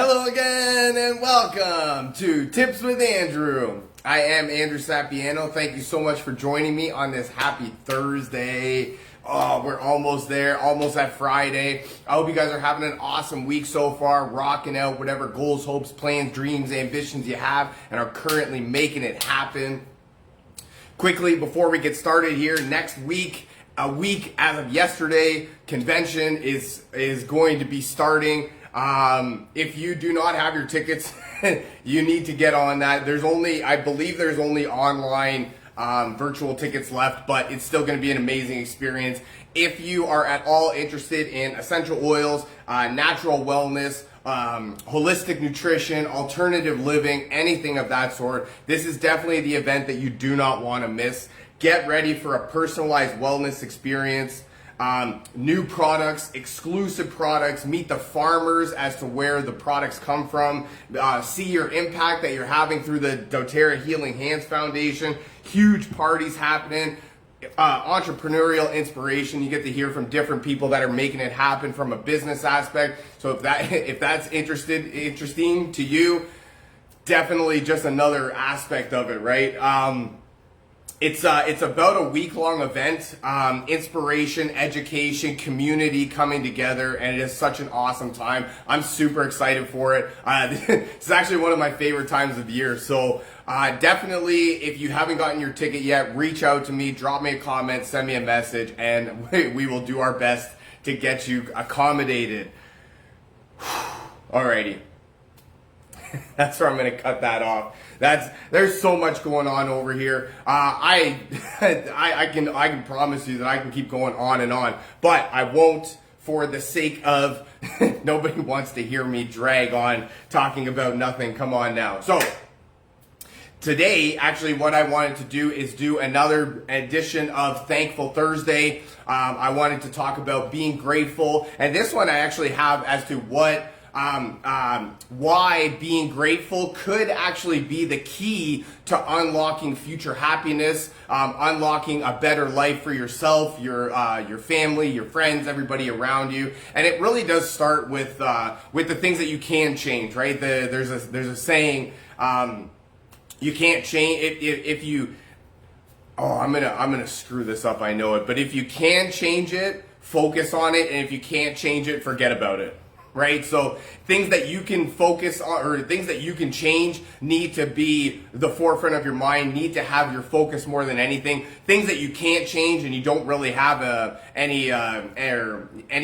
Hello again and welcome to Tips with Andrew. I am Andrew Sapiano. Thank you so much for joining me on this happy Thursday. Oh, we're almost there, almost at Friday. I hope you guys are having an awesome week so far, rocking out whatever goals, hopes, plans, dreams, ambitions you have and are currently making it happen. Quickly, before we get started here, next week, a week as of yesterday, convention is going to be starting. If you do not have your tickets, you need to get on that. I believe there's only online virtual tickets left, but it's still going to be an amazing experience. If you are at all interested in essential oils, natural wellness, holistic nutrition, alternative living, anything of that sort, this is definitely the event that you do not want to miss. Get ready for a personalized wellness experience. New products, exclusive products, meet the farmers as to where the products come from, see your impact that you're having through the doTERRA Healing Hands Foundation, huge parties happening, entrepreneurial inspiration. You get to hear from different people that are making it happen from a business aspect. So if that's interesting to you, definitely just another aspect of it, right? It's about a week-long event, inspiration, education, community coming together, and it is such an awesome time. I'm super excited for it. It's actually one of my favorite times of year. So definitely, if you haven't gotten your ticket yet, reach out to me, drop me a comment, send me a message, and we will do our best to get you accommodated. Alrighty. That's where I'm going to cut that off. There's so much going on over here. I can promise you that I can keep going on and on, but I won't, for the sake of nobody wants to hear me drag on talking about nothing. Come on now. So today, actually, what I wanted to do is do another edition of Thankful Thursday. I wanted to talk about being grateful, and this one I actually have as to why being grateful could actually be the key to unlocking future happiness, unlocking a better life for yourself, your family, your friends, everybody around you. And it really does start with the things that you can change, right? There's a saying, you can't change if you. Oh, I'm gonna screw this up. I know it, but if you can change it, focus on it, and if you can't change it, forget about it. Right? So things that you can focus on or things that you can change need to be the forefront of your mind, need to have your focus more than anything. Things that you can't change and you don't really have any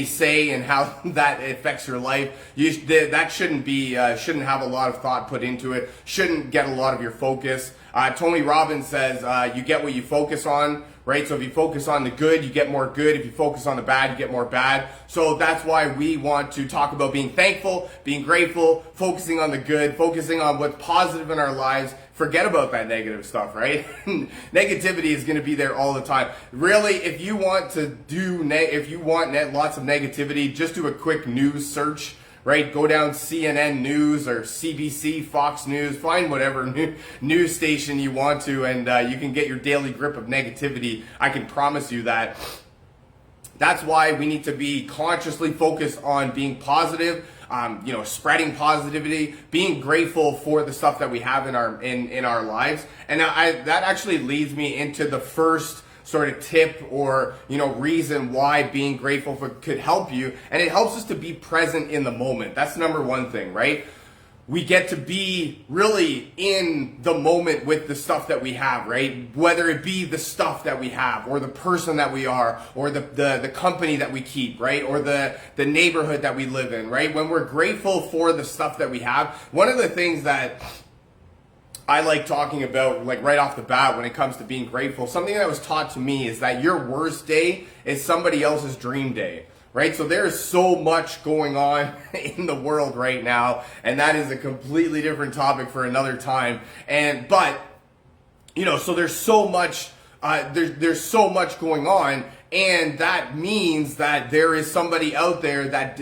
say in how that affects your life, that shouldn't have a lot of thought put into it, shouldn't get a lot of your focus. Tony Robbins says, you get what you focus on, right? So if you focus on the good, you get more good. If you focus on the bad, you get more bad. So that's why we want to talk about being thankful, being grateful, focusing on the good, focusing on what's positive in our lives. Forget about that negative stuff, right? Negativity is going to be there all the time. Really, if you want lots of negativity, just do a quick news search. Right, go down CNN News or CBC, Fox News, find whatever news station you want to, and you can get your daily grip of negativity. I can promise you that. That's why we need to be consciously focused on being positive, spreading positivity, being grateful for the stuff that we have in our lives. And that actually leads me into the first sort of tip or reason why being grateful could help you, and it helps us to be present in the moment. That's number one thing, right? We get to be really in the moment with the stuff that we have, right? Whether it be the stuff that we have or the person that we are or the company that we keep, right? Or the neighborhood that we live in, right? When we're grateful for the stuff that we have, one of the things that I like talking about, like right off the bat when it comes to being grateful, something that was taught to me is that your worst day is somebody else's dream day, right? So there is so much going on in the world right now, and that is a completely different topic for another time. So there's so much, there's so much going on, and that means that there is somebody out there that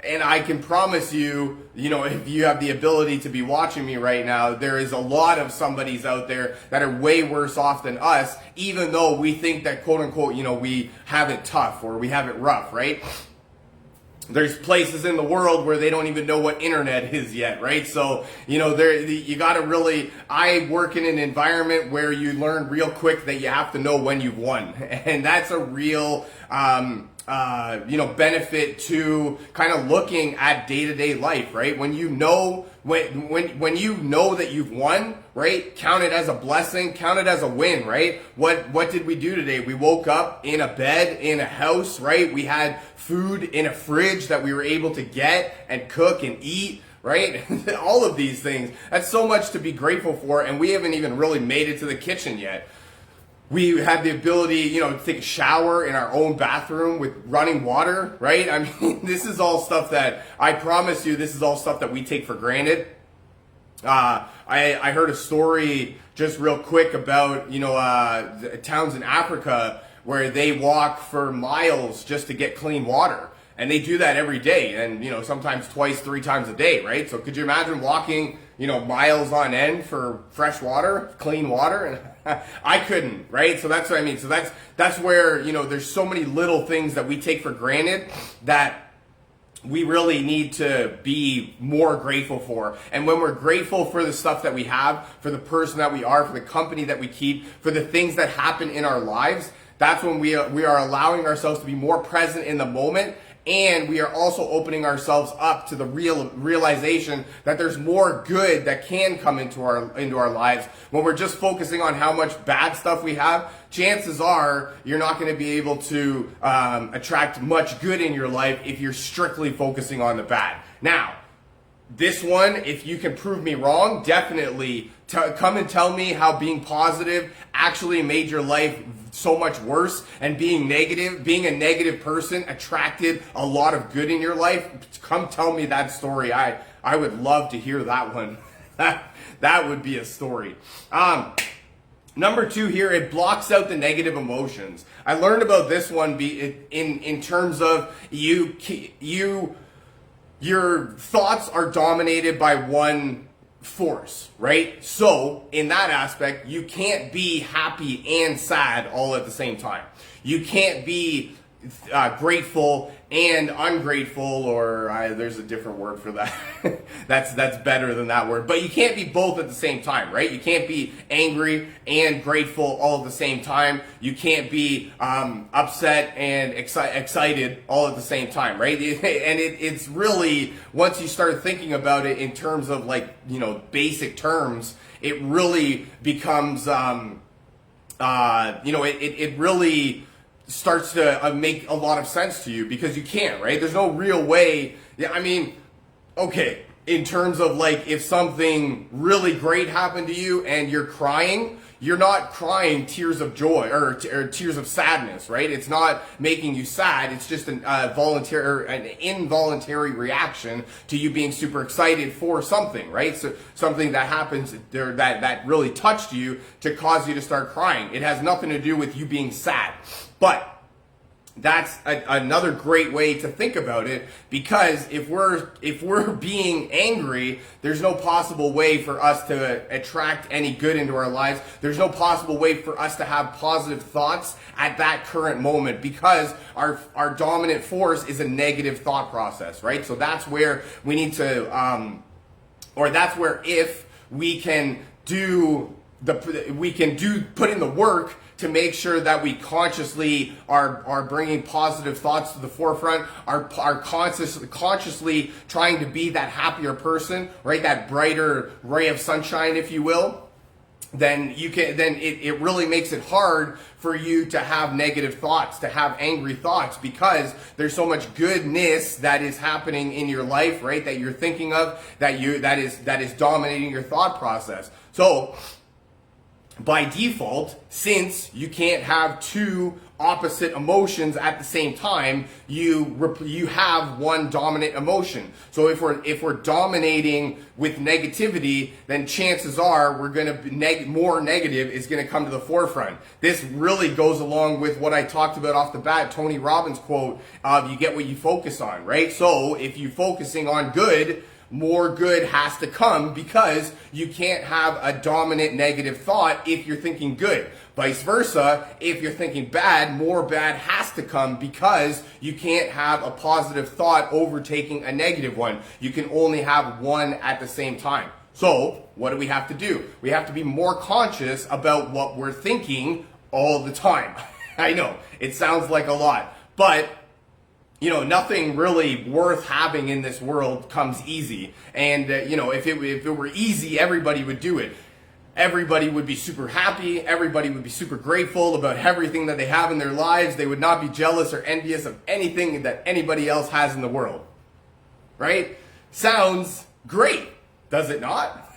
and I can promise you, if you have the ability to be watching me right now, there is a lot of somebodies out there that are way worse off than us, even though we think that quote unquote, we have it tough or we have it rough, right? there's places in the world where they don't even know what internet is yet, right? So, you got to really, I work in an environment where you learn real quick that you have to know when you've won. And that's a real, benefit to kind of looking at day-to-day life, right? When you know, when you know that you've won, right? Count it as a blessing, count it as a win, right? What did we do today? We woke up in a bed, in a house, right? We had food in a fridge that we were able to get and cook and eat, right? All of these things. That's so much to be grateful for, and we haven't even really made it to the kitchen yet. We have the ability, to take a shower in our own bathroom with running water, right? I mean, this is all stuff that, I promise you, this is all stuff that we take for granted. I heard a story just real quick about, towns in Africa where they walk for miles just to get clean water. And they do that every day, and sometimes twice, 3 times a day, right? So could you imagine walking, miles on end for fresh water, clean water? And I couldn't, right? So that's what I mean. So that's where, there's so many little things that we take for granted that we really need to be more grateful for. And when we're grateful for the stuff that we have, for the person that we are, for the company that we keep, for the things that happen in our lives, that's when we are allowing ourselves to be more present in the moment. And we are also opening ourselves up to the realization that there's more good that can come into our lives. When we're just focusing on how much bad stuff we have, chances are you're not going to be able to attract much good in your life if you're strictly focusing on the bad. Now, this one, if you can prove me wrong, definitely come and tell me how being positive actually made your life so much worse, and being a negative person attracted a lot of good in your life. Come tell me that story. I would love to hear that one. That would be a story. Number 2 here, it blocks out the negative emotions. I learned about this one in terms of your thoughts are dominated by one force, right? So in that aspect, you can't be happy and sad all at the same time. You can't be grateful and ungrateful, or there's a different word for that. that's better than that word. But you can't be both at the same time, right? You can't be angry and grateful all at the same time. You can't be upset and excited all at the same time, right? And it's really, once you start thinking about it in terms of basic terms, it really becomes it really starts to make a lot of sense to you, because you can't, right? There's no real way. I mean, okay, in terms of if something really great happened to you and you're crying, you're not crying tears of joy or tears of sadness, right? It's not making you sad. It's just an involuntary reaction to you being super excited for something, right? So something that happens there that really touched you to cause you to start crying. It has nothing to do with you being sad. But that's another great way to think about it, because if we're being angry, there's no possible way for us to attract any good into our lives. There's no possible way for us to have positive thoughts at that current moment, because our dominant force is a negative thought process, right? So that's where we need to, that's where if we can put in the work to make sure that we consciously are bringing positive thoughts to the forefront, are consciously trying to be that happier person, right? That brighter ray of sunshine, if you will. Then it really makes it hard for you to have negative thoughts, to have angry thoughts, because there's so much goodness that is happening in your life, right? That you're thinking of, that is dominating your thought process. So, by default, since you can't have two opposite emotions at the same time, you have one dominant emotion. So if we're dominating with negativity, then chances are we're going to more negative is going to come to the forefront. This really goes along with what I talked about off the bat, Tony Robbins' quote of "you get what you focus on," right? So if you're focusing on good, more good has to come, because you can't have a dominant negative thought if you're thinking good. Vice versa, if you're thinking bad, more bad has to come, because you can't have a positive thought overtaking a negative one. You can only have one at the same time. So, what do we have to do? We have to be more conscious about what we're thinking all the time. I know, it sounds like a lot, but nothing really worth having in this world comes easy. And, if it were easy, everybody would do it. Everybody would be super happy. Everybody would be super grateful about everything that they have in their lives. They would not be jealous or envious of anything that anybody else has in the world. Right? Sounds great, does it not?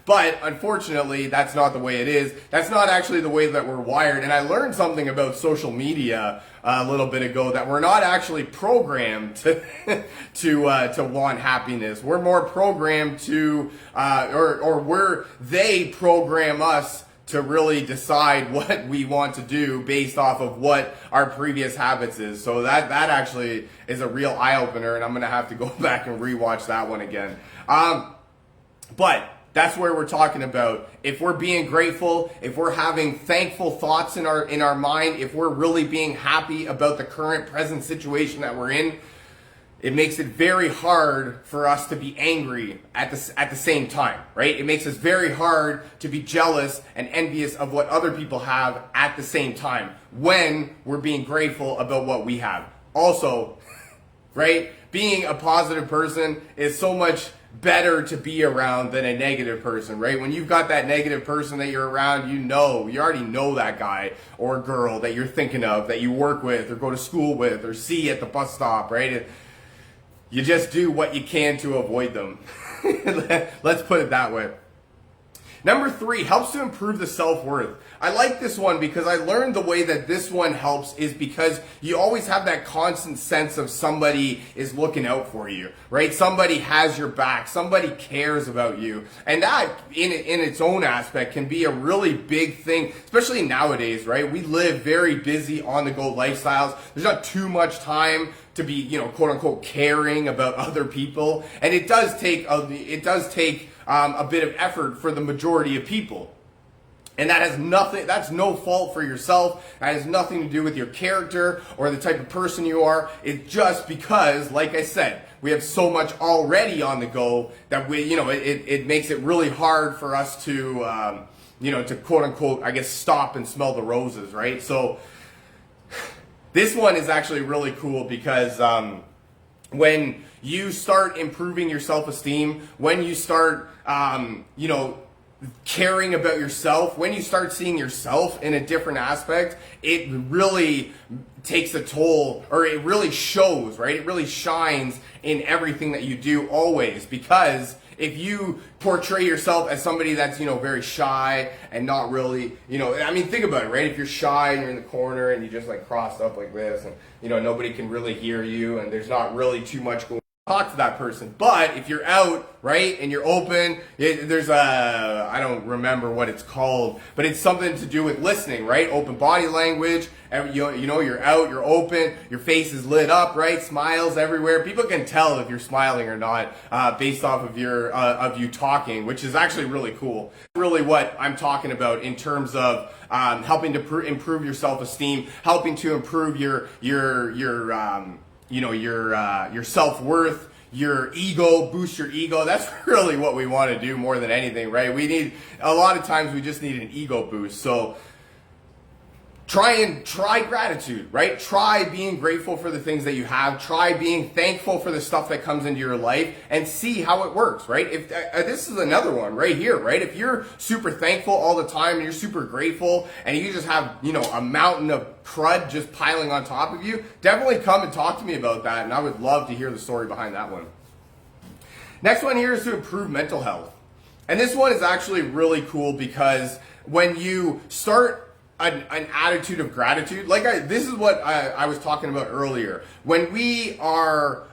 But unfortunately, that's not the way it is. That's not actually the way that we're wired. And I learned something about social media a little bit ago, that we're not actually programmed to want happiness. We're more programmed to, they program us to really decide what we want to do based off of what our previous habits is. So that actually is a real eye opener, and I'm gonna have to go back and rewatch that one again. But that's where we're talking about. If we're being grateful, if we're having thankful thoughts in our mind, if we're really being happy about the current present situation that we're in, it makes it very hard for us to be angry at the same time, right? It makes us very hard to be jealous and envious of what other people have at the same time when we're being grateful about what we have. Also, right, being a positive person is so much better to be around than a negative person, right? When you've got that negative person that you're around, you already know that guy or girl that you're thinking of, that you work with or go to school with or see at the bus stop, right? You just do what you can to avoid them. Let's put it that way. Number 3, helps to improve the self-worth. I like this one because I learned the way that this one helps is because you always have that constant sense of somebody is looking out for you, right? Somebody has your back. Somebody cares about you. And that, in its own aspect, can be a really big thing, especially nowadays, right? We live very busy, on-the-go lifestyles. There's not too much time to be, quote-unquote, caring about other people. And it does take a bit of effort for the majority of people. And that's no fault for yourself. That has nothing to do with your character or the type of person you are. It's just because, like I said, we have so much already on the go that it makes it really hard for us to, to quote unquote, I guess, stop and smell the roses, right? So this one is actually really cool because, when you start improving your self-esteem, when you start, caring about yourself, when you start seeing yourself in a different aspect, it really takes a toll, or it really shows, right? It really shines in everything that you do always, because if you portray yourself as somebody that's, very shy and not really, think about it, right? If you're shy and you're in the corner and you just like crossed up like this and, nobody can really hear you and there's not really too much going on, talk to that person. But if you're out, right, and you're open, there's I don't remember what it's called, but it's something to do with listening, right? Open body language. You're out, you're open, your face is lit up, right? Smiles everywhere. People can tell if you're smiling or not based off of you talking, which is actually really cool. Really, what I'm talking about in terms of helping to improve your self-esteem, helping to improve your self-worth, your ego, boost your ego. That's really what we want to do more than anything, right? A lot of times we just need an ego boost. So try gratitude, right? Try being grateful for the things that you have. Try being thankful for the stuff that comes into your life and see how it works, right? If this is another one right here, right? If you're super thankful all the time and you're super grateful and you just have, a mountain of crud just piling on top of you, definitely come and talk to me about that, and I would love to hear the story behind that one. Next one here is to improve mental health. And this one is actually really cool because when you start an attitude of gratitude, this is what I was talking about earlier. When we are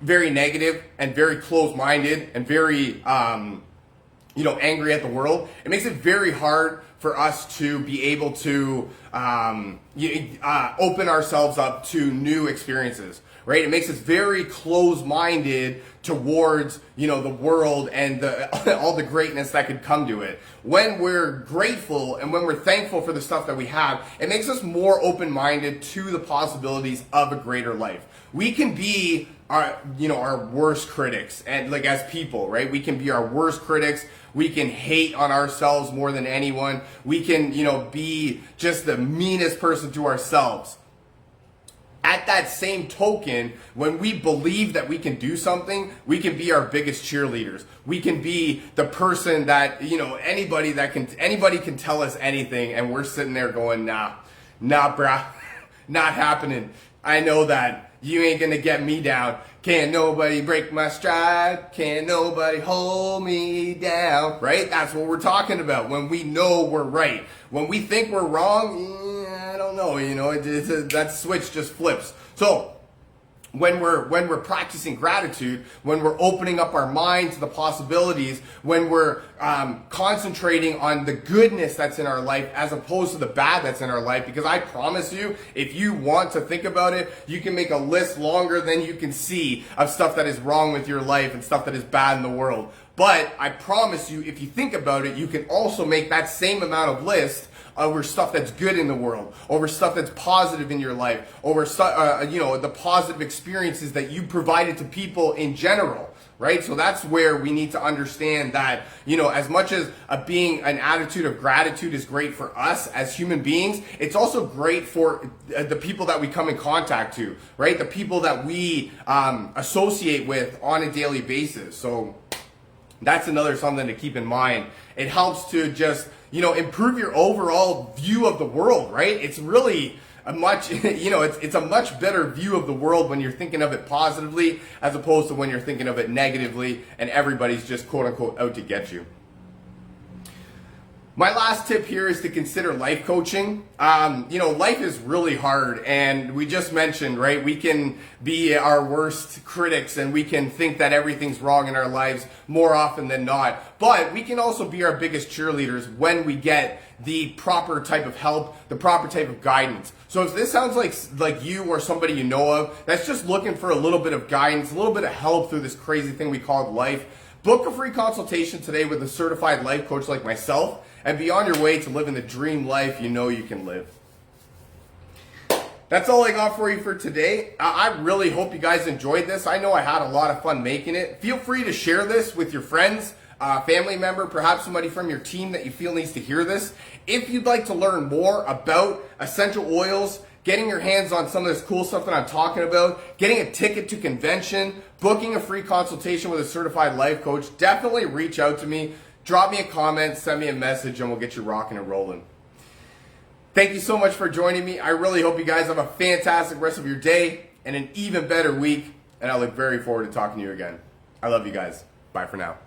very negative and very closed-minded and very angry at the world, it makes it very hard for us to be able to open ourselves up to new experiences, right? It makes us very close-minded towards, the world and all the greatness that could come to it. When we're grateful and when we're thankful for the stuff that we have, it makes us more open-minded to the possibilities of a greater life. We can be our worst critics, and like as people, right? We can be our worst critics. We can hate on ourselves more than anyone. We can, be just the meanest person to ourselves. At that same token, when we believe that we can do something, we can be our biggest cheerleaders. We can be the person that, anybody can tell us anything, and we're sitting there going, nah, bruh, not happening. I know that. You ain't gonna get me down. Can't nobody break my stride. Can't nobody hold me down. Right? That's what we're talking about. When we know we're right. When we think we're wrong, I don't know. That switch just flips. So when we're practicing gratitude, when we're opening up our mind to the possibilities, when we're concentrating on the goodness that's in our life as opposed to the bad that's in our life, because I promise you, if you want to think about it, you can make a list longer than you can see of stuff that is wrong with your life and stuff that is bad in the world. But I promise you, if you think about it, you can also make that same amount of list over stuff that's good in the world, over stuff that's positive in your life, over the positive experiences that you provided to people in general, right? So that's where we need to understand that, as much as being an attitude of gratitude is great for us as human beings, it's also great for the people that we come in contact to, right? The people that we associate with on a daily basis. So that's another something to keep in mind. It helps to just, improve your overall view of the world, right? It's really a much, it's a much better view of the world when you're thinking of it positively as opposed to when you're thinking of it negatively and everybody's just quote unquote out to get you. My last tip here is to consider life coaching. Life is really hard, and we just mentioned, right? We can be our worst critics and we can think that everything's wrong in our lives more often than not. But we can also be our biggest cheerleaders when we get the proper type of help, the proper type of guidance. So if this sounds like you or somebody you know of that's just looking for a little bit of guidance, a little bit of help through this crazy thing we call life, book a free consultation today with a certified life coach like myself and be on your way to living the dream life you can live. That's all I got for you for today. I really hope you guys enjoyed this. I know I had a lot of fun making it. Feel free to share this with your friends, family member, perhaps somebody from your team that you feel needs to hear this. If you'd like to learn more about essential oils, getting your hands on some of this cool stuff that I'm talking about, getting a ticket to convention, booking a free consultation with a certified life coach, definitely reach out to me. Drop me a comment, send me a message, and we'll get you rocking and rolling. Thank you so much for joining me. I really hope you guys have a fantastic rest of your day and an even better week, and I look very forward to talking to you again. I love you guys. Bye for now.